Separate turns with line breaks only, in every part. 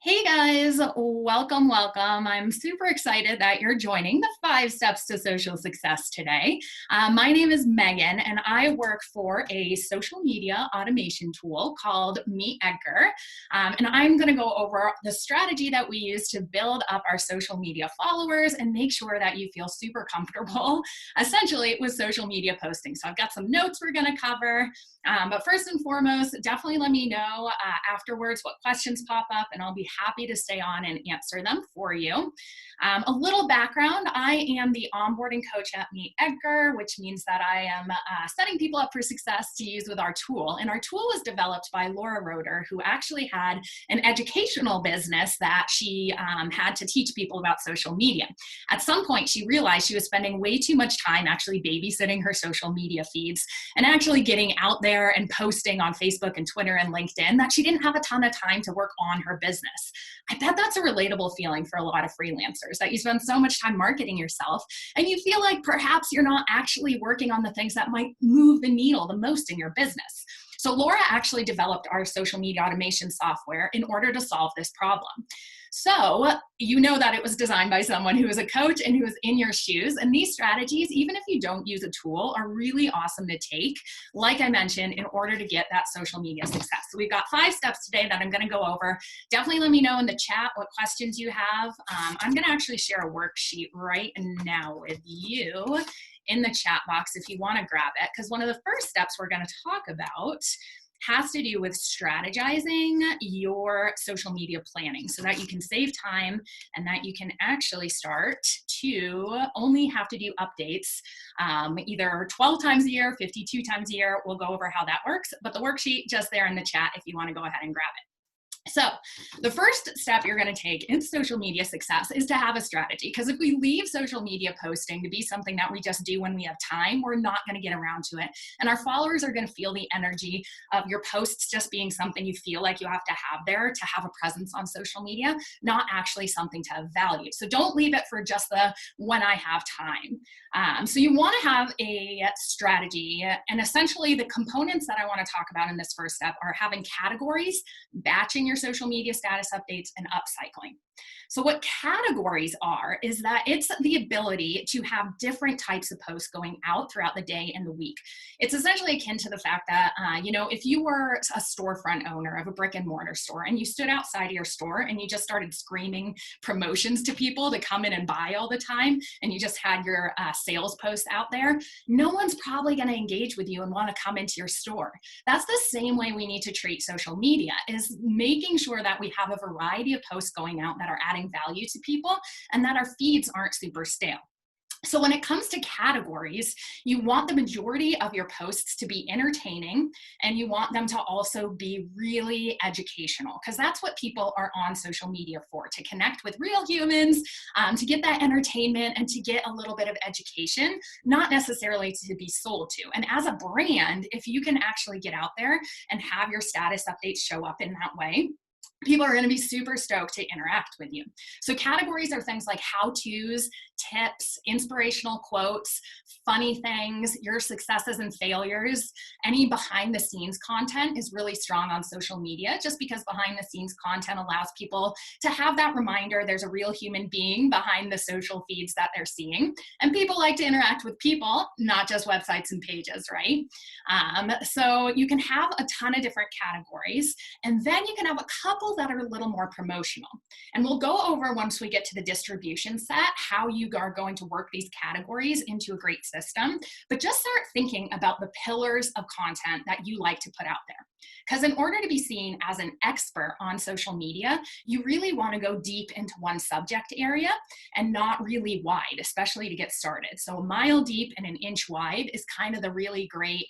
Hey guys, welcome, welcome. I'm super excited that you're joining the 5 Steps to Social Success today. My name is Megan and I work for a social media automation tool called MeetEdgar. And I'm going to go over the strategy that we use to build up our social media followers and make sure that you feel super comfortable, essentially, with social media posting. So I've got some notes we're going to cover. But first and foremost, definitely let me know afterwards what questions pop up, and I'll be happy to stay on and answer them for you. A little background, I am the onboarding coach at MeetEdgar, which means that I am setting people up for success to use with our tool. And our tool was developed by Laura Roeder, who actually had an educational business that she had to teach people about social media. At some point, she realized she was spending way too much time actually babysitting her social media feeds and actually getting out there and posting on Facebook and Twitter and LinkedIn, that she didn't have a ton of time to work on her business. I bet that's a relatable feeling for a lot of freelancers, that you spend so much time marketing yourself and you feel like perhaps you're not actually working on the things that might move the needle the most in your business. So Laura actually developed our social media automation software in order to solve this problem. So you know that it was designed by someone who is a coach and who is in your shoes. And these strategies, even if you don't use a tool, are really awesome to take, like I mentioned, in order to get that social media success. So we've got 5 steps today that I'm going to go over. Definitely let me know in the chat what questions you have. I'm going to actually share a worksheet right now with you in the chat box if you want to grab it, because one of the first steps we're going to talk about has to do with strategizing your social media planning so that you can save time and that you can actually start to only have to do updates either 12 times a year, 52 times a year. We'll go over how that works, but the worksheet just there in the chat if you want to go ahead and grab it. So the first step you're going to take in social media success is to have a strategy, because if we leave social media posting to be something that we just do when we have time, we're not going to get around to it. And our followers are going to feel the energy of your posts just being something you feel like you have to have there to have a presence on social media, not actually something to have value. So don't leave it for just the when I have time. So you want to have a strategy, and essentially the components that I want to talk about in this first step are having categories, batching your social media status updates, and upcycling. So what categories are is that it's the ability to have different types of posts going out throughout the day and the week. It's essentially akin to the fact that, if you were a storefront owner of a brick and mortar store and you stood outside of your store and you just started screaming promotions to people to come in and buy all the time, and you just had your sales posts out there, no one's probably going to engage with you and want to come into your store. That's the same way we need to treat social media, is making sure that we have a variety of posts going out that are adding value to people and that our feeds aren't super stale. So when it comes to categories, you want the majority of your posts to be entertaining, and you want them to also be really educational, because that's what people are on social media for, to connect with real humans, to get that entertainment and to get a little bit of education, not necessarily to be sold to. And as a brand, if you can actually get out there and have your status updates show up in that way, people are going to be super stoked to interact with you. So categories are things like how-tos, tips, inspirational quotes, funny things, your successes and failures. Any behind-the-scenes content is really strong on social media, just because behind-the-scenes content allows people to have that reminder there's a real human being behind the social feeds that they're seeing. And people like to interact with people, not just websites and pages, right? So you can have a ton of different categories, and then you can have a couple that are a little more promotional. And we'll go over, once we get to the distribution set, how you are going to work these categories into a great system. But just start thinking about the pillars of content that you like to put out there. Because in order to be seen as an expert on social media, you really want to go deep into one subject area and not really wide, especially to get started. So a mile deep and an inch wide is kind of the really great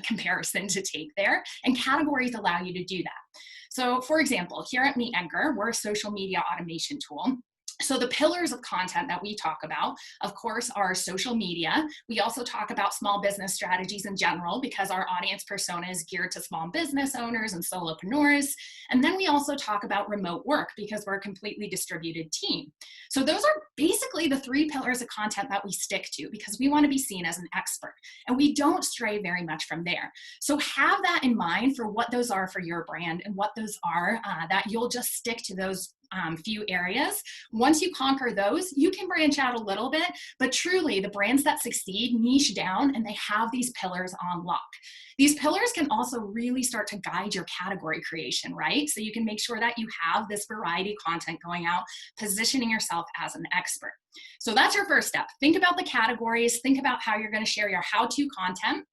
comparison to take there. And categories allow you to do that. So for example, here at MeetEdgar, we're a social media automation tool. So the pillars of content that we talk about, of course, are social media. We also talk about small business strategies in general because our audience persona is geared to small business owners and solopreneurs. And then we also talk about remote work because we're a completely distributed team. So those are basically the 3 pillars of content that we stick to because we want to be seen as an expert. And we don't stray very much from there. So have that in mind for what those are for your brand and what those are that you'll just stick to those few areas. Once you conquer those, you can branch out a little bit, but truly the brands that succeed niche down and they have these pillars on lock. These pillars can also really start to guide your category creation, right? So you can make sure that you have this variety content going out, positioning yourself as an expert. So that's your first step. Think about the categories, think about how you're going to share your how-to content.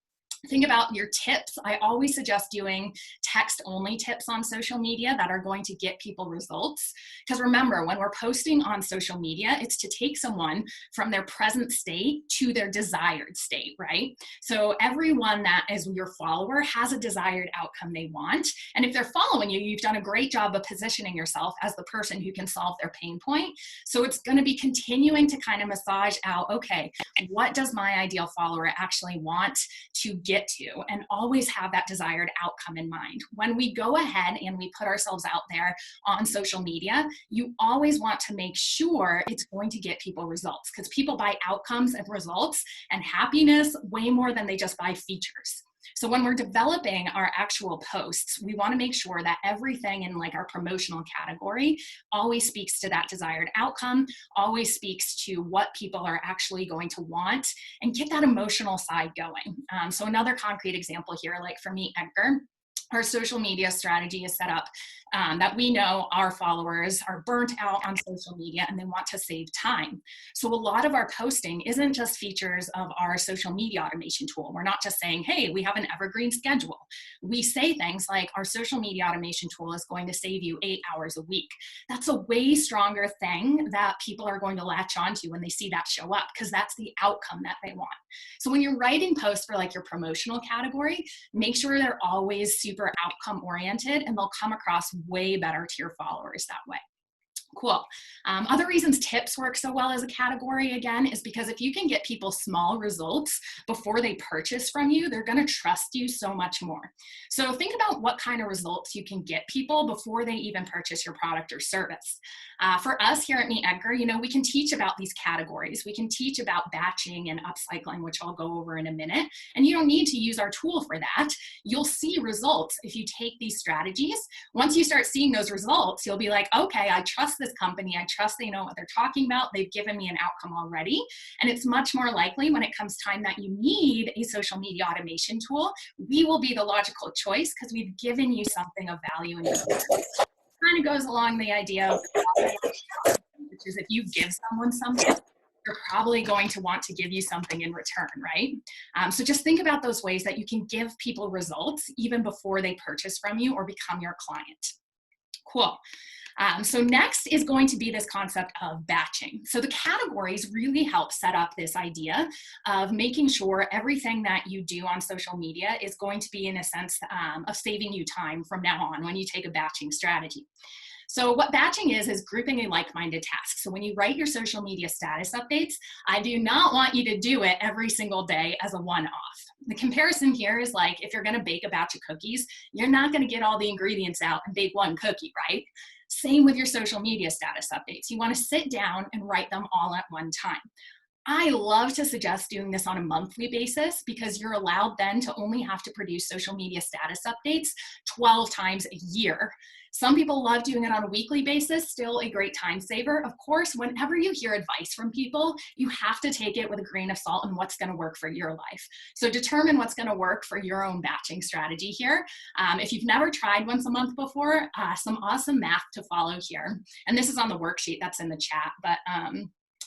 Think about your tips. I always suggest doing text-only tips on social media that are going to get people results. Because remember, when we're posting on social media, it's to take someone from their present state to their desired state, right? So everyone that is your follower has a desired outcome they want. And if they're following you, you've done a great job of positioning yourself as the person who can solve their pain point. So it's going to be continuing to kind of massage out, okay, what does my ideal follower actually want to get to, and always have that desired outcome in mind. When we go ahead and we put ourselves out there on social media, you always want to make sure it's going to get people results because people buy outcomes and results and happiness way more than they just buy features. So when we're developing our actual posts, we want to make sure that everything in like our promotional category always speaks to that desired outcome, always speaks to what people are actually going to want, and get that emotional side going. So another concrete example here, like for MeetEdgar, our social media strategy is set up that we know our followers are burnt out on social media and they want to save time. So a lot of our posting isn't just features of our social media automation tool. We're not just saying, hey, we have an evergreen schedule. We say things like our social media automation tool is going to save you 8 hours a week. That's a way stronger thing that people are going to latch onto when they see that show up because that's the outcome that they want. So when you're writing posts for like your promotional category, make sure they're always super outcome oriented and they'll come across way better to your followers that way. Cool. Other reasons tips work so well as a category, again, is because if you can get people small results before they purchase from you, they're going to trust you so much more. So think about what kind of results you can get people before they even purchase your product or service. For us here at MeetEdgar, you know, we can teach about these categories. We can teach about batching and upcycling, which I'll go over in a minute. And you don't need to use our tool for that. You'll see results if you take these strategies. Once you start seeing those results, you'll be like, okay, I trust this company. I trust they know what they're talking about. They've given me an outcome already. And it's much more likely when it comes time that you need a social media automation tool, we will be the logical choice because we've given you something of value in your business. Kind of goes along the idea of, which is if you give someone something, they're probably going to want to give you something in return, right? So just think about those ways that you can give people results even before they purchase from you or become your client. Cool. So next is going to be this concept of batching. So the categories really help set up this idea of making sure everything that you do on social media is going to be in a sense of saving you time from now on when you take a batching strategy. So what batching is grouping a like-minded task. So when you write your social media status updates, I do not want you to do it every single day as a one-off. The comparison here is like if you're going to bake a batch of cookies, you're not going to get all the ingredients out and bake one cookie, right? Same with your social media status updates. You want to sit down and write them all at one time. I love to suggest doing this on a monthly basis because you're allowed then to only have to produce social media status updates 12 times a year. Some people love doing it on a weekly basis, still a great time saver. Of course, whenever you hear advice from people, you have to take it with a grain of salt and what's going to work for your life. So determine what's going to work for your own batching strategy here. If you've never tried once a month before, some awesome math to follow here. And this is on the worksheet that's in the chat, but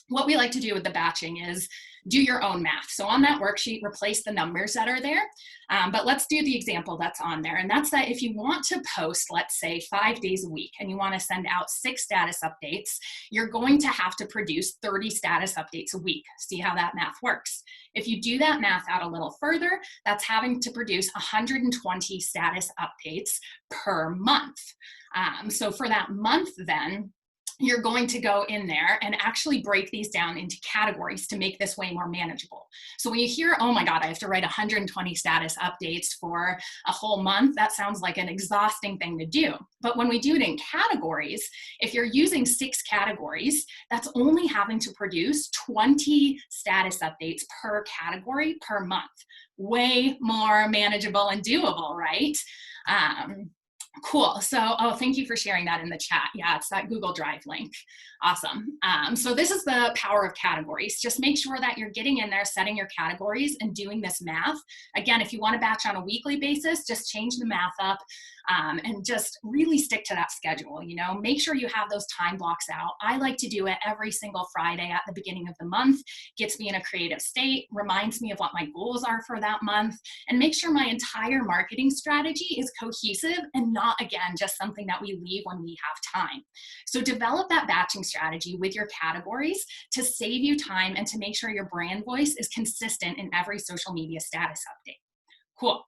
what we like to do with the batching is do your own math. So on that worksheet, replace the numbers that are there. But let's do the example that's on there. And that's that if you want to post, let's say 5 days a week, and you want to send out 6 status updates, you're going to have to produce 30 status updates a week. See how that math works. If you do that math out a little further, that's having to produce 120 status updates per month. So for that month then, you're going to go in there and actually break these down into categories to make this way more manageable. So when you hear, oh my God, I have to write 120 status updates for a whole month, that sounds like an exhausting thing to do. But when we do it in categories, if you're using 6 categories, that's only having to produce 20 status updates per category per month. Way more manageable and doable, right? Cool. So, oh, thank you for sharing that in the chat. Yeah, it's that Google Drive link. Awesome. So this is the power of categories. Just make sure that you're getting in there, setting your categories and doing this math. Again, if you want to batch on a weekly basis, just change the math up. And just really stick to that schedule, you know, make sure you have those time blocks out. I like to do it every single Friday at the beginning of the month, gets me in a creative state, reminds me of what my goals are for that month, and make sure my entire marketing strategy is cohesive and not, again, just something that we leave when we have time. So develop that batching strategy with your categories to save you time and to make sure your brand voice is consistent in every social media status update. Cool.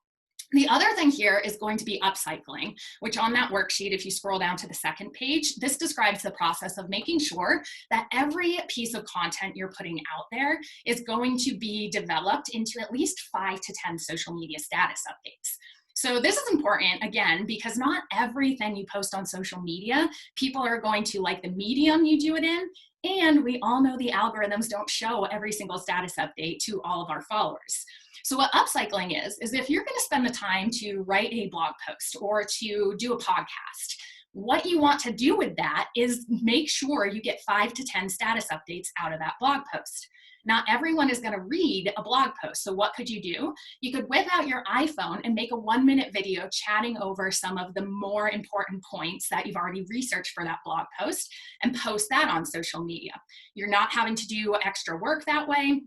The other thing here is going to be upcycling, which on that worksheet, if you scroll down to the second page, this describes the process of making sure that every piece of content you're putting out there is going to be developed into at least 5 to 10 social media status updates. So this is important, again, because not everything you post on social media, people are going to like the medium you do it in, and we all know the algorithms don't show every single status update to all of our followers. So what upcycling is if you're going to spend the time to write a blog post or to do a podcast, what you want to do with that is make sure you get 5 to 10 status updates out of that blog post. Not everyone is going to read a blog post. So what could you do? You could whip out your iPhone and make a 1-minute video chatting over some of the more important points that you've already researched for that blog post and post that on social media. You're not having to do extra work that way,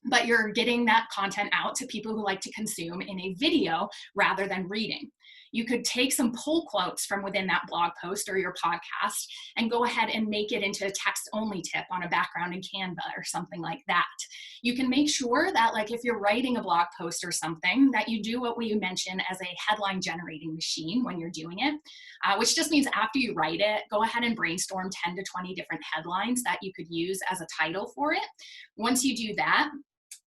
but you're getting that content out to people who like to consume in a video rather than reading. You could take some pull quotes from within that blog post or your podcast and go ahead and make it into a text-only tip on a background in Canva or something like that. You can make sure that, like, if you're writing a blog post or something, that you do what we mention as a headline generating machine when you're doing it, which just means after you write it, go ahead and brainstorm 10 to 20 different headlines that you could use as a title for it. Once you do that,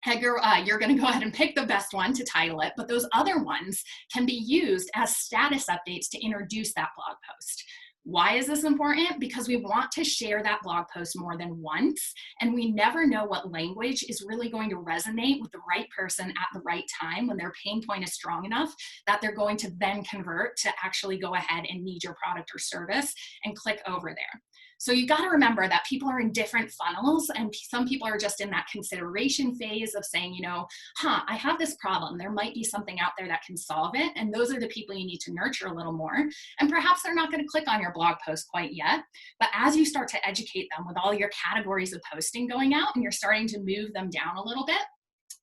Edgar, you're going to go ahead and pick the best one to title it, but those other ones can be used as status updates to introduce that blog post. Why is this important? Because we want to share that blog post more than once, and we never know what language is really going to resonate with the right person at the right time when their pain point is strong enough that they're going to then convert to actually go ahead and need your product or service and click over there. So you got to remember that people are in different funnels, and some people are just in that consideration phase of saying, you know, I have this problem. There might be something out there that can solve it. And those are the people you need to nurture a little more. And perhaps they're not going to click on your blog post quite yet. But as you start to educate them with all your categories of posting going out and you're starting to move them down a little bit,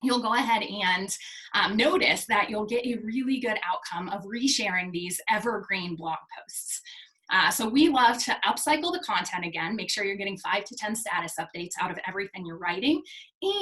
you'll go ahead and notice that you'll get a really good outcome of resharing these evergreen blog posts. So we love to upcycle the content again, make sure you're getting 5 to 10 status updates out of everything you're writing,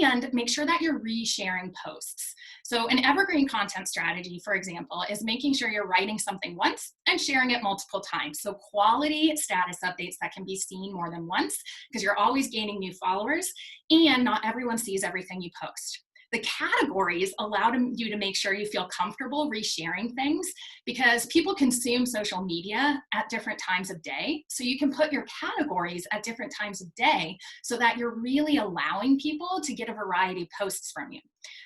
and make sure that you're resharing posts. So an evergreen content strategy, for example, is making sure you're writing something once and sharing it multiple times. So quality status updates that can be seen more than once, because you're always gaining new followers, and not everyone sees everything you post. The categories allow you to make sure you feel comfortable resharing things, because people consume social media at different times of day. So you can put your categories at different times of day so that you're really allowing people to get a variety of posts from you.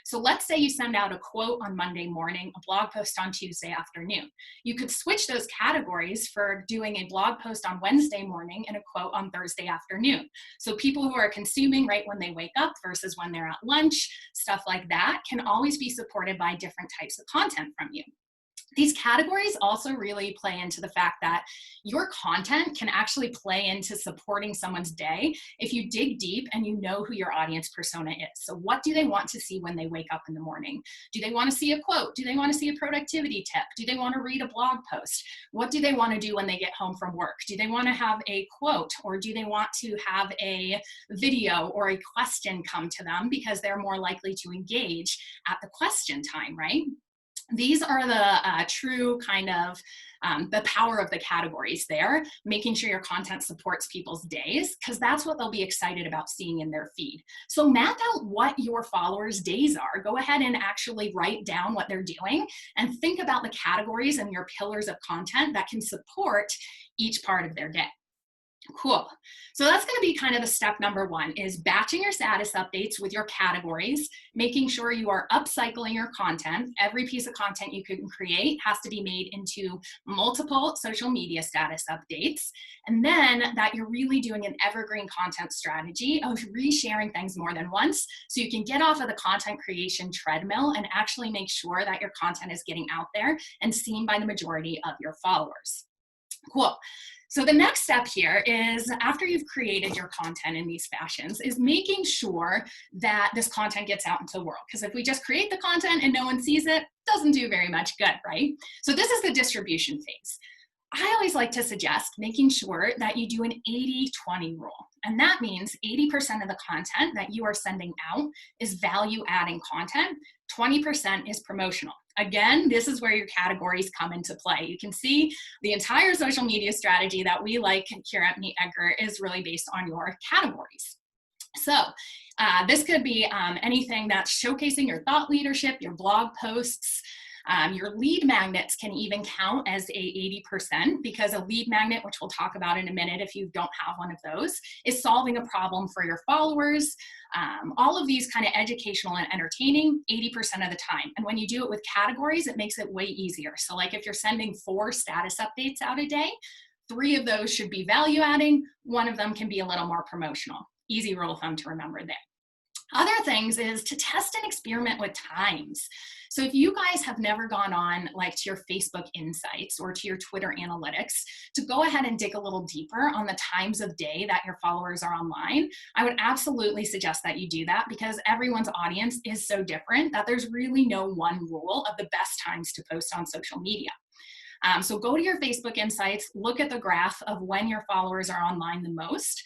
So let's say you send out a quote on Monday morning, a blog post on Tuesday afternoon. You could switch those categories for doing a blog post on Wednesday morning and a quote on Thursday afternoon. So people who are consuming right when they wake up versus when they're at lunch, stuff like that, can always be supported by different types of content from you. These categories also really play into the fact that your content can actually play into supporting someone's day if you dig deep and you know who your audience persona is. So what do they want to see when they wake up in the morning? Do they want to see a quote? Do they want to see a productivity tip? Do they want to read a blog post? What do they want to do when they get home from work? Do they want to have a quote, or do they want to have a video or a question come to them because they're more likely to engage at the question time, right? These are the true kind of the power of the categories there, making sure your content supports people's days, because that's what they'll be excited about seeing in their feed. So map out what your followers' days are. Go ahead and actually write down what they're doing and think about the categories and your pillars of content that can support each part of their day. Cool. So that's going to be kind of the step number one, is batching your status updates with your categories, making sure you are upcycling your content. Every piece of content you can create has to be made into multiple social media status updates. And then that you're really doing an evergreen content strategy of resharing things more than once, so you can get off of the content creation treadmill and actually make sure that your content is getting out there and seen by the majority of your followers. Cool. So the next step here is, after you've created your content in these fashions, is making sure that this content gets out into the world. Because if we just create the content and no one sees it, doesn't do very much good, right? So this is the distribution phase. I always like to suggest making sure that you do an 80-20 rule. And that means 80% of the content that you are sending out is value-adding content, 20% is promotional. Again, this is where your categories come into play. You can see the entire social media strategy that we like here at MeetEdgar is really based on your categories. So this could be anything that's showcasing your thought leadership, your blog posts. Your lead magnets can even count as a 80%, because a lead magnet, which we'll talk about in a minute if you don't have one of those, is solving a problem for your followers. All of these kind of educational and entertaining 80% of the time. And when you do it with categories, it makes it way easier. So like if you're sending 4 status updates out a day, 3 of those should be value adding. 1 of them can be a little more promotional. Easy rule of thumb to remember there. Other things is to test and experiment with times. So if you guys have never gone on like to your Facebook insights or to your Twitter analytics to go ahead and dig a little deeper on the times of day that your followers are online, I would absolutely suggest that you do that, because everyone's audience is so different that there's really no one rule of the best times to post on social media. So go to your Facebook insights, look at the graph of when your followers are online the most.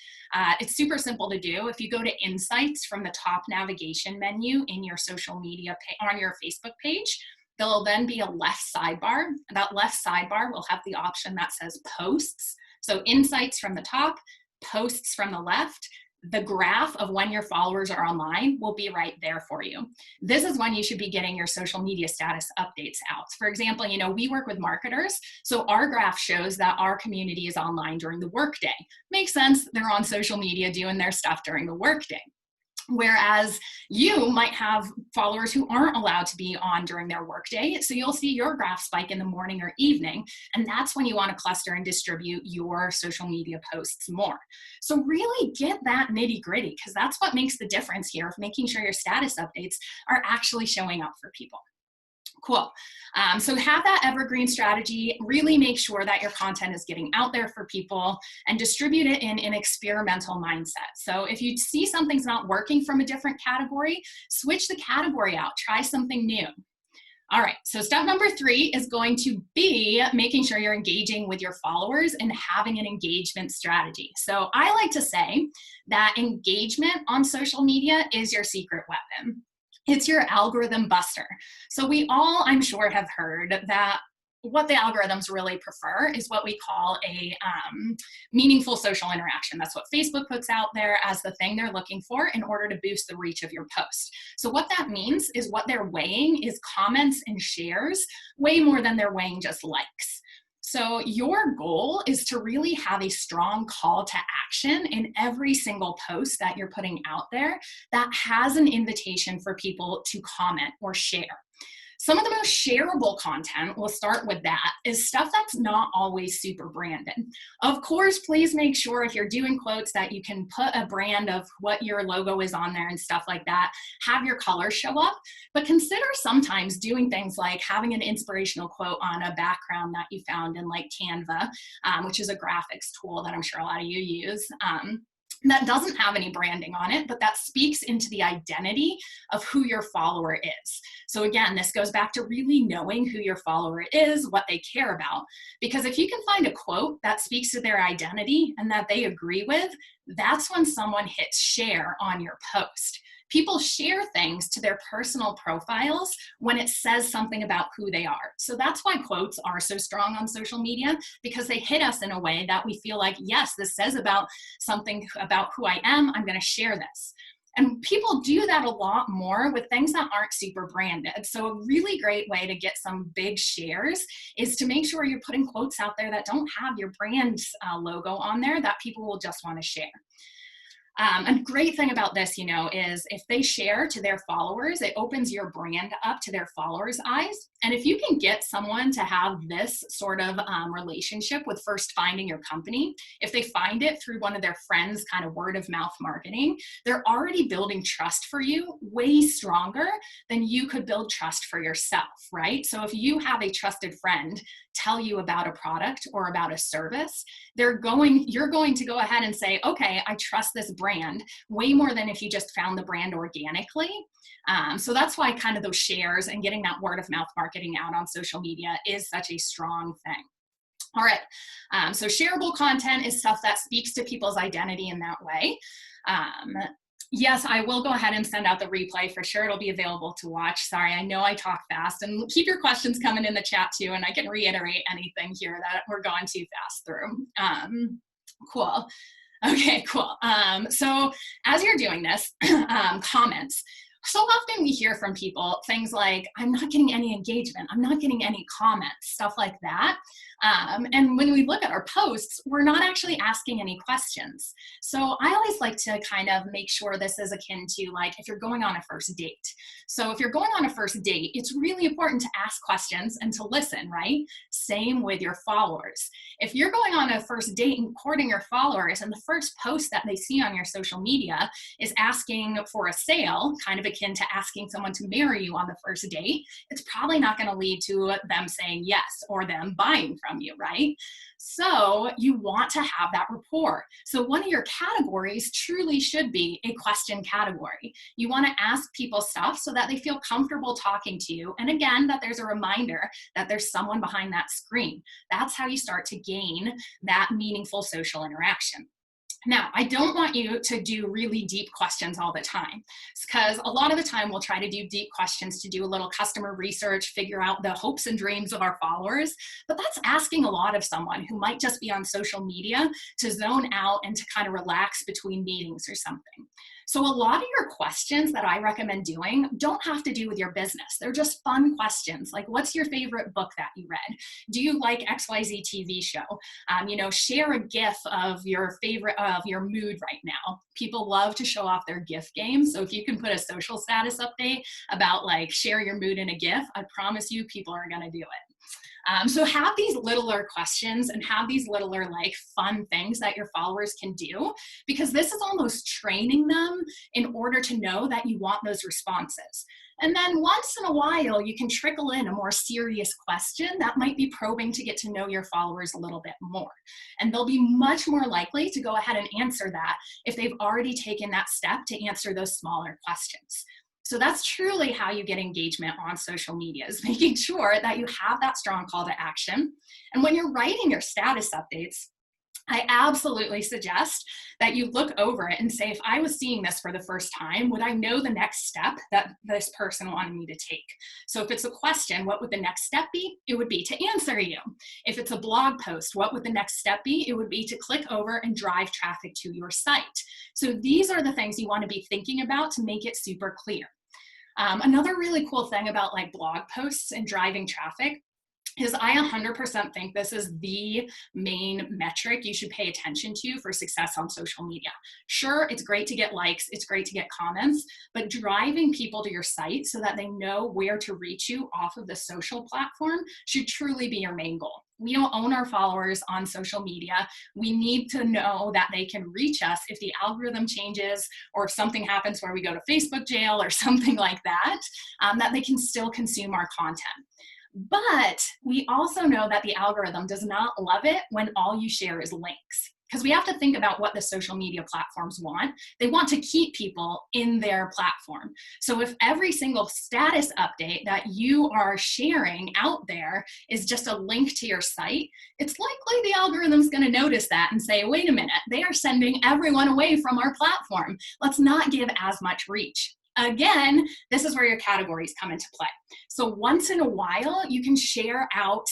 It's super simple to do. If you go to insights from the top navigation menu in your social media on your Facebook page, there'll then be a left sidebar. That left sidebar will have the option that says posts. So insights from the top, posts from the left. The graph of when your followers are online will be right there for you. This is when you should be getting your social media status updates out. For example, you know, we work with marketers, so our graph shows that our community is online during the workday. Makes sense, they're on social media doing their stuff during the workday. Whereas you might have followers who aren't allowed to be on during their workday, so you'll see your graph spike in the morning or evening, and that's when you want to cluster and distribute your social media posts more. So really get that nitty gritty, because that's what makes the difference here of making sure your status updates are actually showing up for people. Cool. So have that evergreen strategy. Really make sure that your content is getting out there for people, and distribute it in an experimental mindset. So if you see something's not working from a different category, switch the category out, try something new. All right, so step number 3 is going to be making sure you're engaging with your followers and having an engagement strategy. So I like to say that engagement on social media is your secret weapon. It's your algorithm buster. So we all, I'm sure, have heard that what the algorithms really prefer is what we call a meaningful social interaction. That's what Facebook puts out there as the thing they're looking for in order to boost the reach of your post. So what that means is what they're weighing is comments and shares way more than they're weighing just likes. So your goal is to really have a strong call to action in every single post that you're putting out there that has an invitation for people to comment or share. Some of the most shareable content, we'll start with that, is stuff that's not always super branded. Of course, please make sure if you're doing quotes that you can put a brand of what your logo is on there and stuff like that, have your colors show up, but consider sometimes doing things like having an inspirational quote on a background that you found in like Canva, which is a graphics tool that I'm sure a lot of you use. That doesn't have any branding on it, but that speaks into the identity of who your follower is. So again, this goes back to really knowing who your follower is, what they care about. Because if you can find a quote that speaks to their identity and that they agree with, that's when someone hits share on your post. People share things to their personal profiles when it says something about who they are. So that's why quotes are so strong on social media, because they hit us in a way that we feel like, yes, this says about something about who I am, I'm going to share this. And people do that a lot more with things that aren't super branded. So a really great way to get some big shares is to make sure you're putting quotes out there that don't have your brand logo on there that people will just want to share. A great thing about this, is if they share to their followers, it opens your brand up to their followers' eyes. And if you can get someone to have this sort of relationship with first finding your company, if they find it through one of their friends' kind of word of mouth marketing, they're already building trust for you way stronger than you could build trust for yourself, right? So if you have a trusted friend tell you about a product or about a service, you're going to go ahead and say, okay, I trust this brand way more than if you just found the brand organically. So that's why kind of those shares and getting that word of mouth marketing out on social media is such a strong thing. All right, so shareable content is stuff that speaks to people's identity in that way. Yes, I will go ahead and send out the replay for sure. It'll be available to watch. Sorry, I know I talk fast, and keep your questions coming in the chat too, and I can reiterate anything here that we're going too fast through. Cool. Okay, cool. So as you're doing this, comments. So often we hear from people things like, I'm not getting any engagement, I'm not getting any comments, stuff like that. And when we look at our posts, we're not actually asking any questions. So I always like to kind of make sure this is akin to like if you're going on a first date. So if you're going on a first date, it's really important to ask questions and to listen, right? Same with your followers. If you're going on a first date and courting your followers and the first post that they see on your social media is asking for a sale, kind of akin to asking someone to marry you on the first date, it's probably not going to lead to them saying yes or them buying from you, right? So you want to have that rapport. So one of your categories truly should be a question category. You want to ask people stuff so that they feel comfortable talking to you. And again, that there's a reminder that there's someone behind that screen. That's how you start to gain that meaningful social interaction. Now, I don't want you to do really deep questions all the time, because a lot of the time we'll try to do deep questions to do a little customer research, figure out the hopes and dreams of our followers, but that's asking a lot of someone who might just be on social media to zone out and to kind of relax between meetings or something. So a lot of your questions that I recommend doing don't have to do with your business. They're just fun questions. Like, what's your favorite book that you read? Do you like XYZ TV show? Share a GIF of your favorite, of your mood right now. People love to show off their GIF game. So if you can put a social status update about like share your mood in a GIF, I promise you people are going to do it. So have these littler questions and have these littler like fun things that your followers can do, because this is almost training them in order to know that you want those responses. And then once in a while, you can trickle in a more serious question that might be probing to get to know your followers a little bit more. And they'll be much more likely to go ahead and answer that if they've already taken that step to answer those smaller questions. So that's truly how you get engagement on social media, is making sure that you have that strong call to action. And when you're writing your status updates, I absolutely suggest that you look over it and say, if I was seeing this for the first time, would I know the next step that this person wanted me to take? So if it's a question, what would the next step be? It would be to answer you. If it's a blog post, what would the next step be? It would be to click over and drive traffic to your site. So these are the things you want to be thinking about to make it super clear. Another really cool thing about like blog posts and driving traffic is I 100% think this is the main metric you should pay attention to for success on social media. Sure, it's great to get likes, it's great to get comments, but driving people to your site so that they know where to reach you off of the social platform should truly be your main goal. We don't own our followers on social media. We need to know that they can reach us if the algorithm changes or if something happens where we go to Facebook jail or something like that, that they can still consume our content. But we also know that the algorithm does not love it when all you share is links, because we have to think about what the social media platforms want. They want to keep people in their platform. So if every single status update that you are sharing out there is just a link to your site, it's likely the algorithm's going to notice that and say, wait a minute, they are sending everyone away from our platform. Let's not give as much reach. Again, this is where your categories come into play. So once in a while, you can share out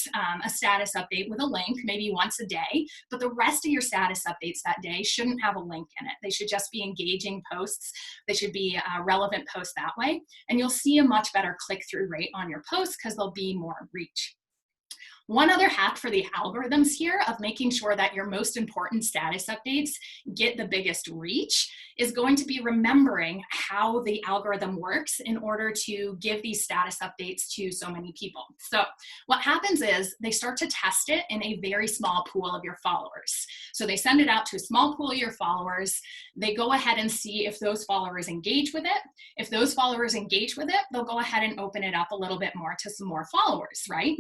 a status update with a link, maybe once a day, but the rest of your status updates that day shouldn't have a link in it. They should just be engaging posts. They should be relevant posts that way. And you'll see a much better click-through rate on your posts because there'll be more reach. One other hack for the algorithms here of making sure that your most important status updates get the biggest reach is going to be remembering how the algorithm works in order to give these status updates to so many people. So what happens is they start to test it in a very small pool of your followers. So they send it out to a small pool of your followers. They go ahead and see if those followers engage with it. If those followers engage with it, they'll go ahead and open it up a little bit more to some more followers, right?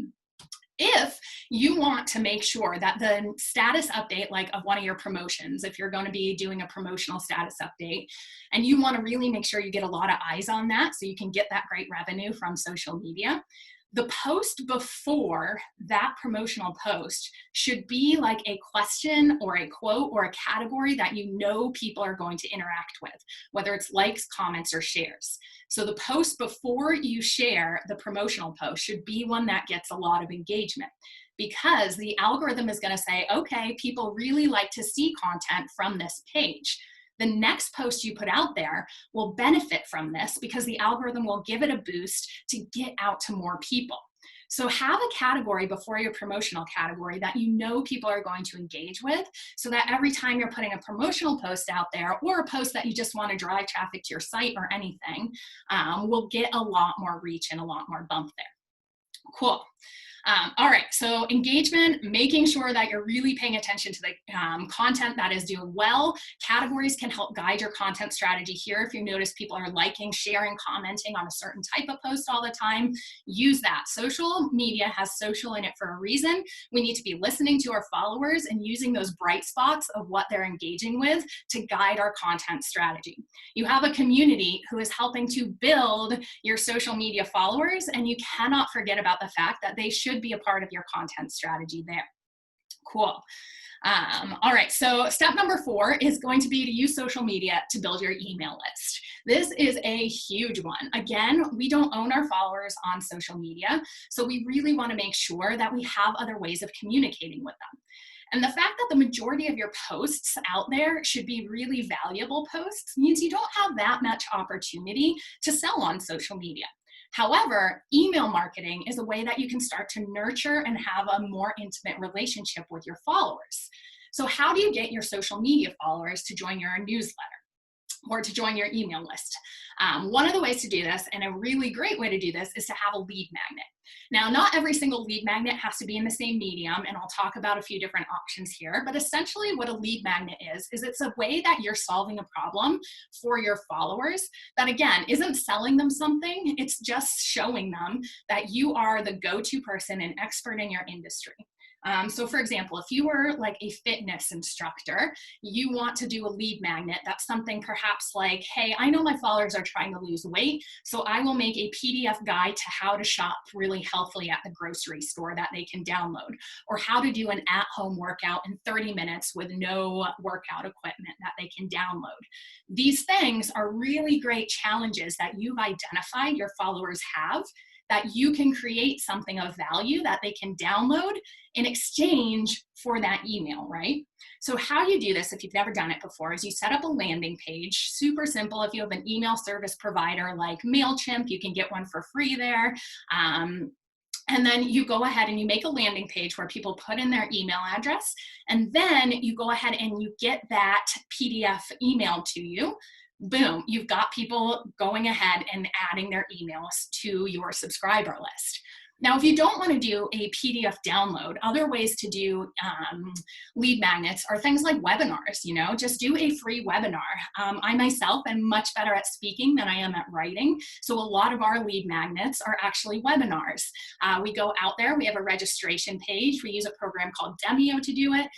If you want to make sure that the status update, like of one of your promotions, if you're going to be doing a promotional status update, and you want to really make sure you get a lot of eyes on that so you can get that great revenue from social media, the post before that promotional post should be like a question or a quote or a category that you know people are going to interact with, whether it's likes, comments, or shares. So the post before you share the promotional post should be one that gets a lot of engagement, because the algorithm is going to say, okay, people really like to see content from this page. The next post you put out there will benefit from this because the algorithm will give it a boost to get out to more people. So have a category before your promotional category that you know people are going to engage with, so that every time you're putting a promotional post out there or a post that you just want to drive traffic to your site or anything, will get a lot more reach and a lot more bump there. Cool. All right, so engagement, making sure that you're really paying attention to the content that is doing well. Categories can help guide your content strategy here. If you notice people are liking, sharing, commenting on a certain type of post all the time, use that. Social media has social in it for a reason. We need to be listening to our followers and using those bright spots of what they're engaging with to guide our content strategy. You have a community who is helping to build your social media followers, and you cannot forget about the fact that they should be a part of your content strategy there. Cool. All right, so step number 4 is going to be to use social media to build your email list. This is a huge one. Again, we don't own our followers on social media, so we really want to make sure that we have other ways of communicating with them. And the fact that the majority of your posts out there should be really valuable posts means you don't have that much opportunity to sell on social media. However, email marketing is a way that you can start to nurture and have a more intimate relationship with your followers. So how do you get your social media followers to join your newsletter or to join your email list? One of the ways to do this, and a really great way to do this, is to have a lead magnet. Now, not every single lead magnet has to be in the same medium, and I'll talk about a few different options here, but essentially what a lead magnet is it's a way that you're solving a problem for your followers that, again, isn't selling them something, it's just showing them that you are the go-to person and expert in your industry. So for example, if you were like a fitness instructor, you want to do a lead magnet. That's something perhaps like, hey, I know my followers are trying to lose weight, so I will make a PDF guide to how to shop really healthily at the grocery store that they can download, or how to do an at-home workout in 30 minutes with no workout equipment that they can download. These things are really great challenges that you've identified your followers have, that you can create something of value that they can download in exchange for that email, right? So how you do this, if you've never done it before, is you set up a landing page. Super simple. If you have an email service provider like MailChimp, you can get one for free there. And then you go ahead and you make a landing page where people put in their email address, and then you go ahead and you get that PDF emailed to you. Boom, you've got people going ahead and adding their emails to your subscriber list. Now, if you don't want to do a PDF download, other ways to do lead magnets are things like webinars. Just do a free webinar. I myself am much better at speaking than I am at writing, so a lot of our lead magnets are actually webinars. We go out there, we have a registration page, we use a program called Demio to do it.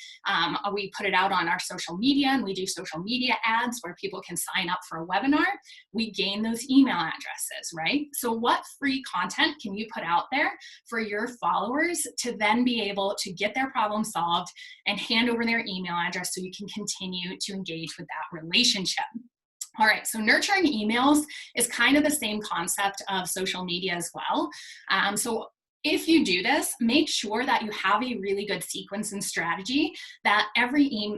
We put it out on our social media, and we do social media ads where people can sign up for a webinar. We gain those email addresses, right? So what free content can you put out there for your followers to then be able to get their problem solved and hand over their email address so you can continue to engage with that relationship? All right, so nurturing emails is kind of the same concept of social media as well. So if you do this, make sure that you have a really good sequence and strategy that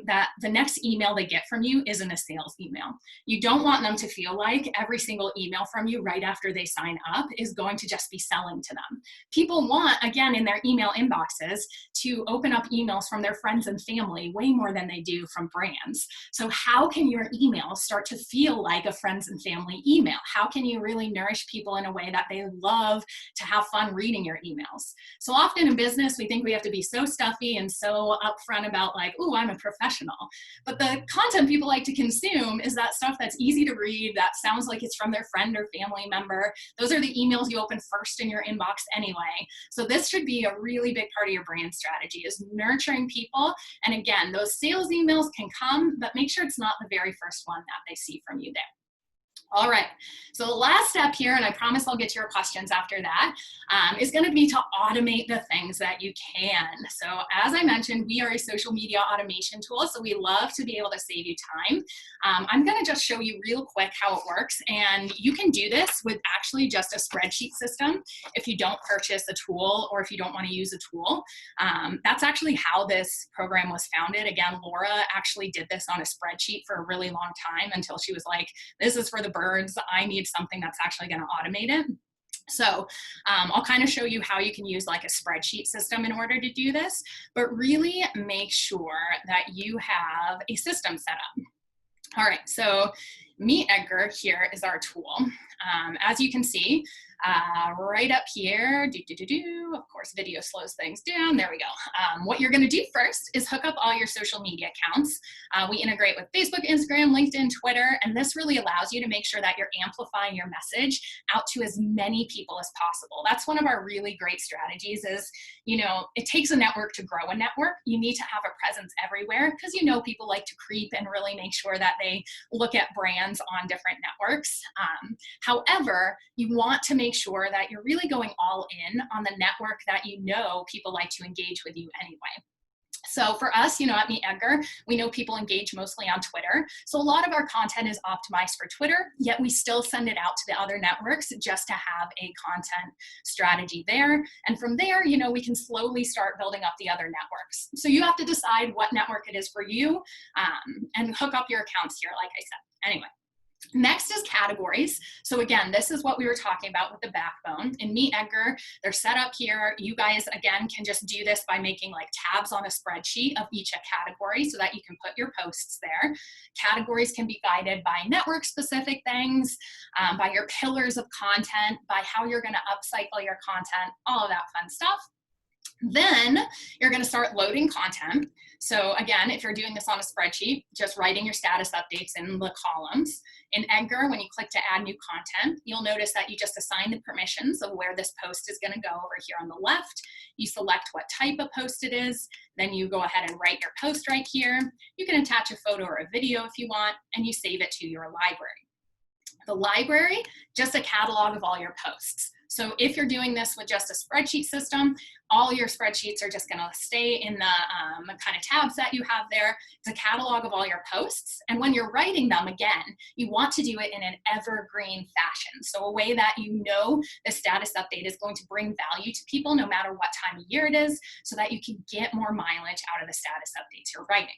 that the next email they get from you isn't a sales email. You don't want them to feel like every single email from you right after they sign up is going to just be selling to them. People want, again, in their email inboxes to open up emails from their friends and family way more than they do from brands. So how can your email start to feel like a friends and family email? How can you really nourish people in a way that they love to have fun reading your emails? So often in business, we think we have to be so stuffy and so upfront about like, oh, I'm a professional. But the content people like to consume is that stuff that's easy to read, that sounds like it's from their friend or family member. Those are the emails you open first in your inbox anyway. So this should be a really big part of your brand strategy, is nurturing people. And again, those sales emails can come, but make sure it's not the very first one that they see from you there. All right, so the last step here, and I promise I'll get to your questions after that, is going to be to automate the things that you can. So as I mentioned, we are a social media automation tool, so we love to be able to save you time. I'm going to just show you real quick how it works, and you can do this with actually just a spreadsheet system if you don't purchase a tool or if you don't want to use a tool. That's actually how this program was founded. Again, Laura actually did this on a spreadsheet for a really long time until she was like, this is for the birds. I need something that's actually going to automate it. So I'll kind of show you how you can use like a spreadsheet system in order to do this, but really make sure that you have a system set up. All right, so MeetEdgar here is our tool. As you can see, right up here, of course, video slows things down. There we go. What you're going to do first is hook up all your social media accounts. We integrate with Facebook, Instagram, LinkedIn, Twitter, and this really allows you to make sure that you're amplifying your message out to as many people as possible. That's one of our really great strategies is, you know, it takes a network to grow a network. You need to have a presence everywhere because, you know, people like to creep and really make sure that they look at brands on different networks. However, you want to make sure that you're really going all in on the network that you know people like to engage with you anyway. So for us, you know, at MeetEdgar, we know people engage mostly on Twitter. So a lot of our content is optimized for Twitter, yet we still send it out to the other networks just to have a content strategy there. And from there, you know, we can slowly start building up the other networks. So you have to decide what network it is for you and hook up your accounts here, like I said. Anyway. Next is categories. So again, this is what we were talking about with the backbone. In MeetEdgar, they're set up here. You guys, again, can just do this by making like tabs on a spreadsheet of each category so that you can put your posts there. Categories can be guided by network-specific things, by your pillars of content, by how you're going to upcycle your content, all of that fun stuff. Then you're going to start loading content. So again, if you're doing this on a spreadsheet, just writing your status updates in the columns. In Edgar, when you click to add new content, you'll notice that you just assign the permissions of where this post is going to go over here on the left. You select what type of post it is. Then you go ahead and write your post right here. You can attach a photo or a video if you want, and you save it to your library. The library, just a catalog of all your posts. So if you're doing this with just a spreadsheet system, all your spreadsheets are just going to stay in the kind of tabs that you have there. It's a catalog of all your posts. And when you're writing them, again, you want to do it in an evergreen fashion. So a way that you know the status update is going to bring value to people no matter what time of year it is, so that you can get more mileage out of the status updates you're writing.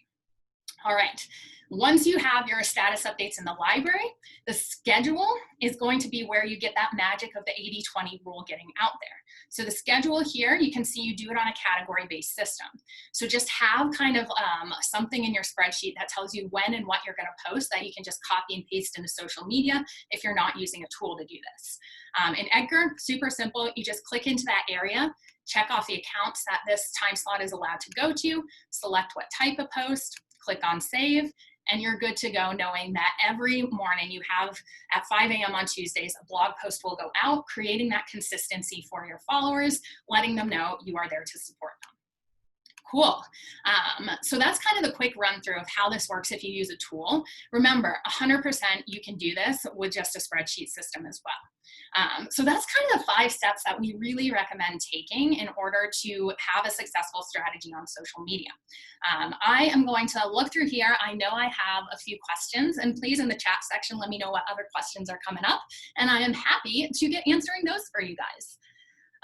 All right, once you have your status updates in the library, the schedule is going to be where you get that magic of the 80-20 rule getting out there. So the schedule here, you can see you do it on a category-based system. So just have kind of something in your spreadsheet that tells you when and what you're going to post that you can just copy and paste into social media if you're not using a tool to do this. In Edgar, super simple. You just click into that area, check off the accounts that this time slot is allowed to go to, select what type of post, click on save, and you're good to go, knowing that every morning you have at 5 a.m. on Tuesdays, a blog post will go out, creating that consistency for your followers, letting them know you are there to support them. Cool. So that's kind of the quick run through of how this works if you use a tool. Remember, 100% you can do this with just a spreadsheet system as well. So that's kind of the 5 steps that we really recommend taking in order to have a successful strategy on social media. I am going to look through here. I know I have a few questions, and please in the chat section, let me know what other questions are coming up. And I am happy to get answering those for you guys.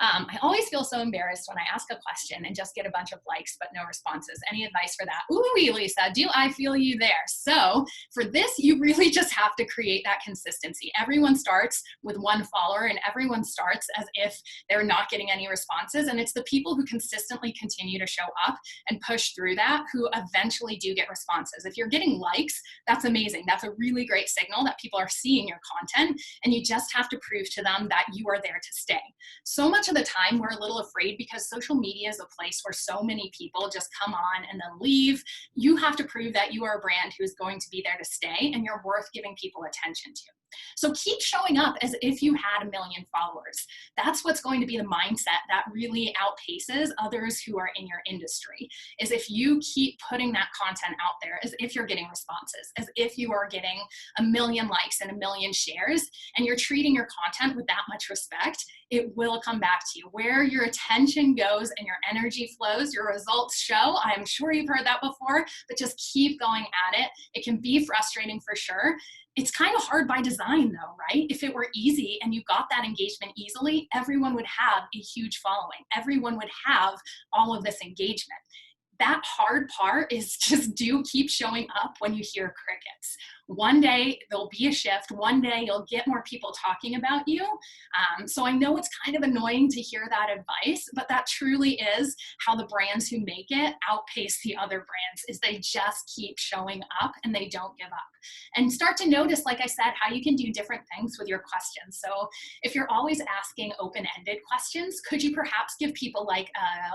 I always feel so embarrassed when I ask a question and just get a bunch of likes but no responses. Any advice for that? Ooh, Lisa, do I feel you there? So for this, you really just have to create that consistency. Everyone starts with 1 follower and everyone starts as if they're not getting any responses. And it's the people who consistently continue to show up and push through that who eventually do get responses. If you're getting likes, that's amazing. That's a really great signal that people are seeing your content, and you just have to prove to them that you are there to stay. So much of the time we're a little afraid because social media is a place where so many people just come on and then leave. You have to prove that you are a brand who is going to be there to stay and you're worth giving people attention to. So keep showing up as if you had 1 million followers. That's what's going to be the mindset that really outpaces others who are in your industry, is if you keep putting that content out there as if you're getting responses, as if you are getting 1 million likes and 1 million shares, and you're treating your content with that much respect, it will come back to you. Where your attention goes and your energy flows, your results show. I'm sure you've heard that before, but just keep going at it. It can be frustrating for sure. It's kind of hard by design though, right? If it were easy and you got that engagement easily, everyone would have a huge following. Everyone would have all of this engagement. That hard part is just do keep showing up when you hear crickets. One day there'll be a shift. One day you'll get more people talking about you. So I know it's kind of annoying to hear that advice, but that truly is how the brands who make it outpace the other brands, is they just keep showing up and they don't give up. And start to notice, like I said, how you can do different things with your questions. So if you're always asking open-ended questions, could you perhaps give people like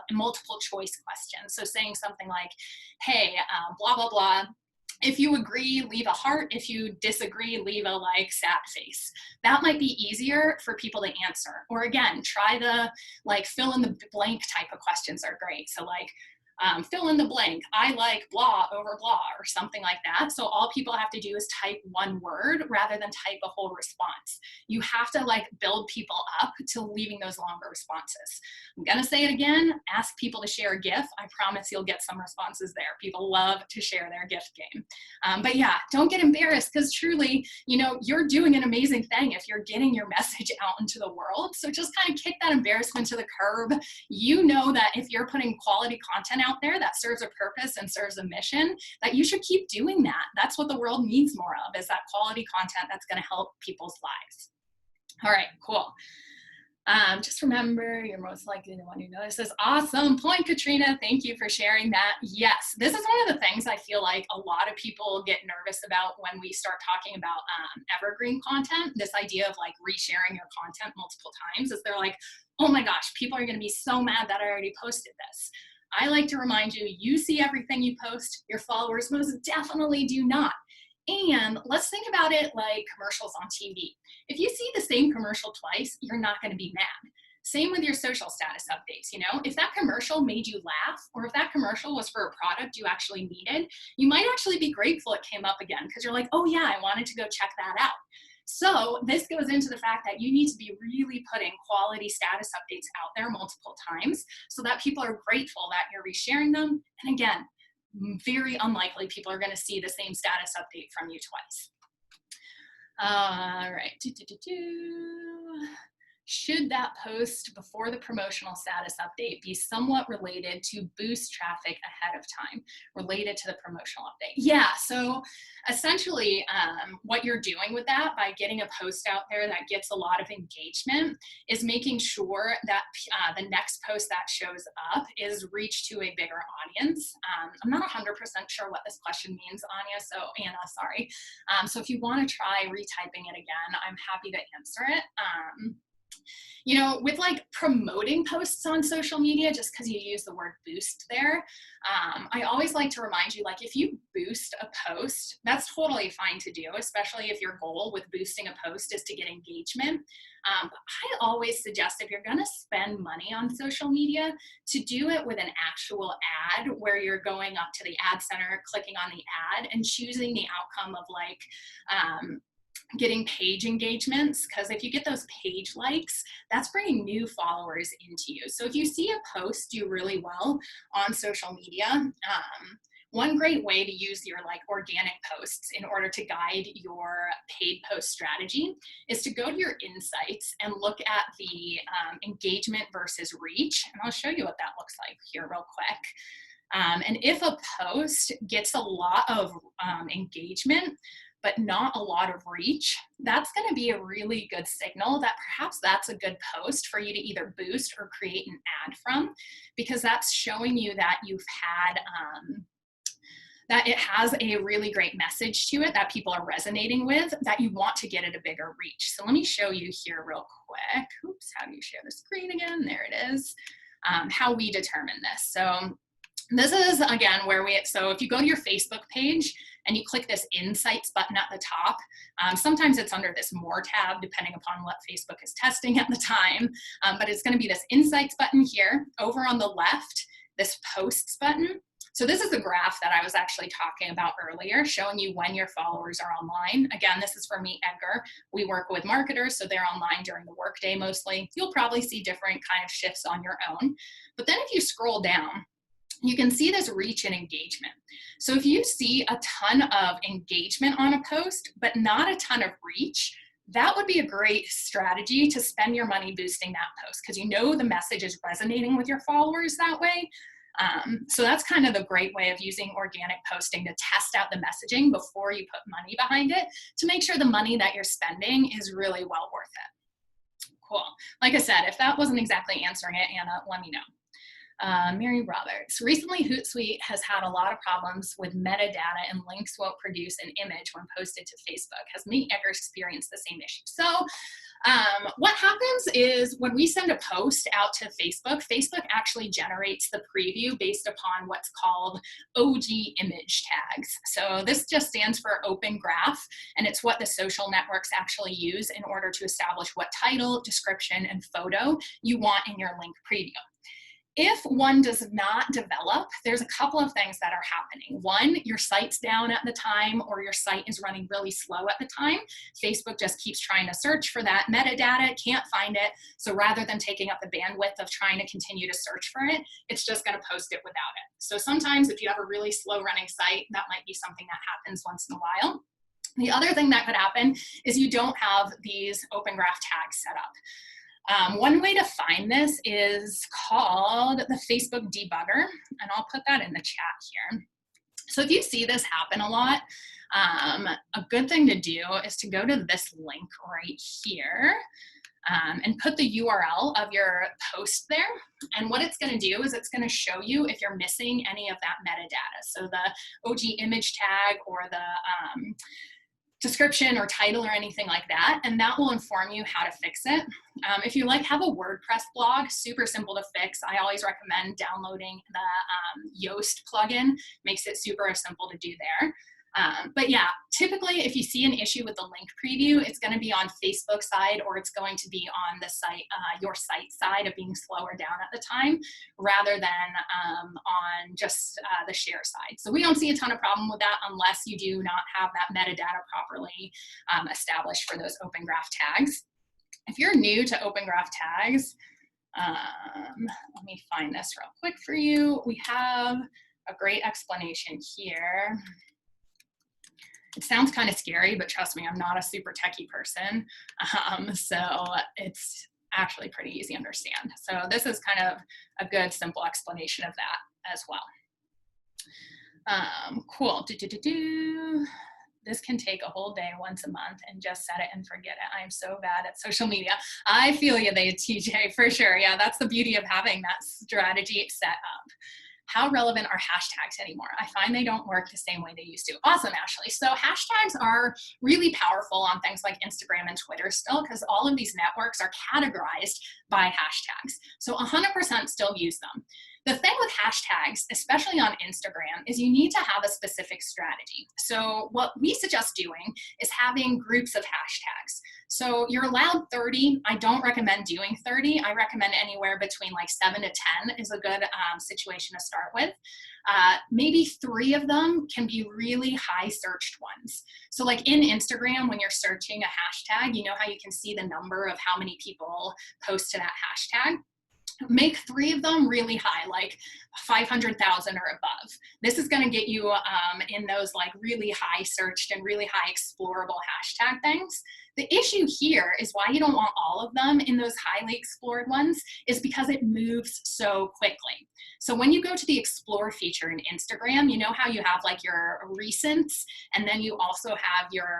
a multiple choice question? So saying something like, hey, blah, blah, blah. If you agree, leave a heart. If you disagree, leave a like sad face. That might be easier for people to answer. Or again, try the like fill in the blank type of questions are great. So like, fill in the blank, I like blah over blah, or something like that. So all people have to do is type 1 word rather than type a whole response. You have to like build people up to leaving those longer responses. I'm gonna say it again, ask people to share a GIF. I promise you'll get some responses there. People love to share their GIF game. But yeah, don't get embarrassed, because truly, you know, you're doing an amazing thing if you're getting your message out into the world. So just kind of kick that embarrassment to the curb. You know that if you're putting quality content out there that serves a purpose and serves a mission, that you should keep doing that. That's what the world needs more of, is that quality content that's going to help people's lives. All right, cool. Just remember, you're most likely the one who notices. Awesome point, Katrina. Thank you for sharing that. Yes, this is one of the things I feel like a lot of people get nervous about when we start talking about evergreen content. This idea of like resharing your content multiple times, is they're like, oh my gosh, people are going to be so mad that I already posted this. I like to remind you, you see everything you post. Your followers most definitely do not. And let's think about it like commercials on TV. If you see the same commercial twice, you're not going to be mad. Same with your social status updates. You know, if that commercial made you laugh, or if that commercial was for a product you actually needed, you might actually be grateful it came up again, because you're like, oh yeah, I wanted to go check that out. So this goes into the fact that you need to be really putting quality status updates out there multiple times so that people are grateful that you're resharing them. And again, very unlikely people are going to see the same status update from you twice. All right. Should that post before the promotional status update be somewhat related to boost traffic ahead of time, related to the promotional update? Yeah, so essentially what you're doing with that by getting a post out there that gets a lot of engagement is making sure that the next post that shows up is reached to a bigger audience. I'm not 100% sure what this question means, Anna, sorry. So if you want to try retyping it again, I'm happy to answer it. You know, with like promoting posts on social media, just because you use the word boost there, I always like to remind you, like if you boost a post, that's totally fine to do, especially if your goal with boosting a post is to get engagement. But I always suggest if you're going to spend money on social media, to do it with an actual ad where you're going up to the ad center, clicking on the ad and choosing the outcome of like, getting page engagements, because if you get those page likes, that's bringing new followers into you. So if you see a post do really well on social media, one great way to use your like organic posts in order to guide your paid post strategy is to go to your insights and look at the engagement versus reach. And I'll show you what that looks like here real quick. And if a post gets a lot of engagement, but not a lot of reach, that's going to be a really good signal that perhaps that's a good post for you to either boost or create an ad from, because that's showing you that you've had, that it has a really great message to it that people are resonating with, that you want to get at a bigger reach. So let me show you here real quick. Oops, how do you share the screen again? There it is. How we determine this. So this is, again, where so if you go to your Facebook page and you click this Insights button at the top, sometimes it's under this More tab, depending upon what Facebook is testing at the time, but it's gonna be this Insights button here. Over on the left, this Posts button. So this is the graph that I was actually talking about earlier, showing you when your followers are online. Again, this is for MeetEdgar. We work with marketers, so they're online during the workday mostly. You'll probably see different kind of shifts on your own. But then if you scroll down, you can see this reach and engagement. So if you see a ton of engagement on a post, but not a ton of reach, that would be a great strategy to spend your money boosting that post, because you know the message is resonating with your followers that way. So that's kind of the great way of using organic posting to test out the messaging before you put money behind it, to make sure the money that you're spending is really well worth it. Cool. Like I said, if that wasn't exactly answering it, Anna, let me know. Mary Roberts. Recently, Hootsuite has had a lot of problems with metadata and links won't produce an image when posted to Facebook. Has MeetEdgar experienced the same issue? So what happens is when we send a post out to Facebook, Facebook actually generates the preview based upon what's called OG image tags. So this just stands for Open Graph, and it's what the social networks actually use in order to establish what title, description, and photo you want in your link preview. If one does not develop, there's a couple of things that are happening. One, your site's down at the time, or your site is running really slow at the time. Facebook just keeps trying to search for that metadata, can't find it. So rather than taking up the bandwidth of trying to continue to search for it, it's just gonna post it without it. So sometimes if you have a really slow running site, that might be something that happens once in a while. The other thing that could happen is you don't have these Open Graph tags set up. One way to find this is called the Facebook Debugger, and I'll put that in the chat here. So if you see this happen a lot, a good thing to do is to go to this link right here and put the URL of your post there. And what it's going to do is it's going to show you if you're missing any of that metadata. So the OG image tag or the description or title or anything like that, and that will inform you how to fix it. If you have a WordPress blog, super simple to fix. I always recommend downloading the Yoast plugin. Makes it super simple to do there. But yeah, typically if you see an issue with the link preview, it's going to be on Facebook side, or it's going to be on the site, your site side of being slower down at the time, rather than on just the share side. So we don't see a ton of problem with that unless you do not have that metadata properly established for those Open Graph tags. If you're new to Open Graph tags, let me find this real quick for you. We have a great explanation here. It sounds kind of scary, but trust me, I'm not a super techie person. So it's actually pretty easy to understand. So this is kind of a good, simple explanation of that as well. Cool. This can take a whole day once a month and just set it and forget it. I'm so bad at social media. I feel you there, TJ, for sure. Yeah, that's the beauty of having that strategy set up. How relevant are hashtags anymore? I find they don't work the same way they used to. Awesome, Ashley. So hashtags are really powerful on things like Instagram and Twitter still, because all of these networks are categorized by hashtags. So 100% still use them. The thing with hashtags, especially on Instagram, is you need to have a specific strategy. So what we suggest doing is having groups of hashtags. So you're allowed 30. I don't recommend doing 30. I recommend anywhere between like 7 to 10 is a good situation to start with. Maybe 3 of them can be really high searched ones. So like in Instagram, when you're searching a hashtag, you know how you can see the number of how many people post to that hashtag? Make 3 of them really high, like 500,000 or above. This is going to get you in those like really high searched and really high explorable hashtag things. The issue here is why you don't want all of them in those highly explored ones is because it moves so quickly. So when you go to the explore feature in Instagram, you know how you have like your recents and then you also have your